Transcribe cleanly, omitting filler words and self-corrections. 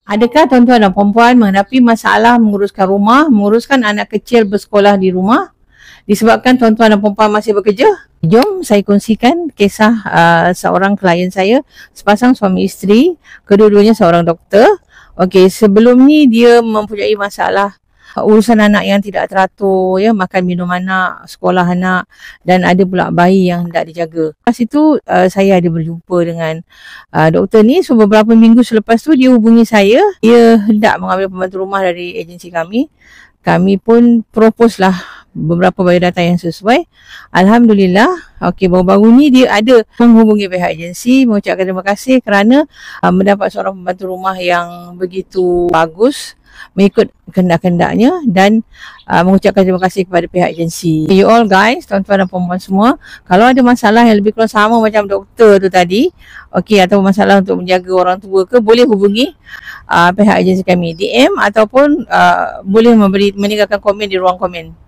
Adakah tuan-tuan dan puan-puan menghadapi masalah menguruskan rumah, menguruskan anak kecil bersekolah di rumah disebabkan tuan-tuan dan puan-puan masih bekerja? Jom saya kongsikan kisah seorang klien saya, sepasang suami isteri, kedua-duanya seorang doktor. Okey, sebelum ni dia mempunyai masalah urusan anak yang tidak teratur, ya, makan minum anak, sekolah anak, dan ada pula bayi yang hendak dijaga. Lepas itu saya ada berjumpa dengan doktor ni. So beberapa minggu selepas tu dia hubungi saya. Dia hendak mengambil pembantu rumah dari agensi kami. Kami pun propose lah beberapa biodata yang sesuai. Alhamdulillah, okey, baru-baru ni dia ada menghubungi pihak agensi mengucapkan terima kasih kerana mendapat seorang pembantu rumah yang begitu bagus, mengikut kehendak-kehendaknya, dan mengucapkan terima kasih kepada pihak agensi. You all guys, tuan-tuan dan puan-puan semua, kalau ada masalah yang lebih kurang sama macam doktor tu tadi, okey, atau masalah untuk menjaga orang tua ke, boleh hubungi pihak agensi kami, DM ataupun boleh meninggalkan komen di ruang komen.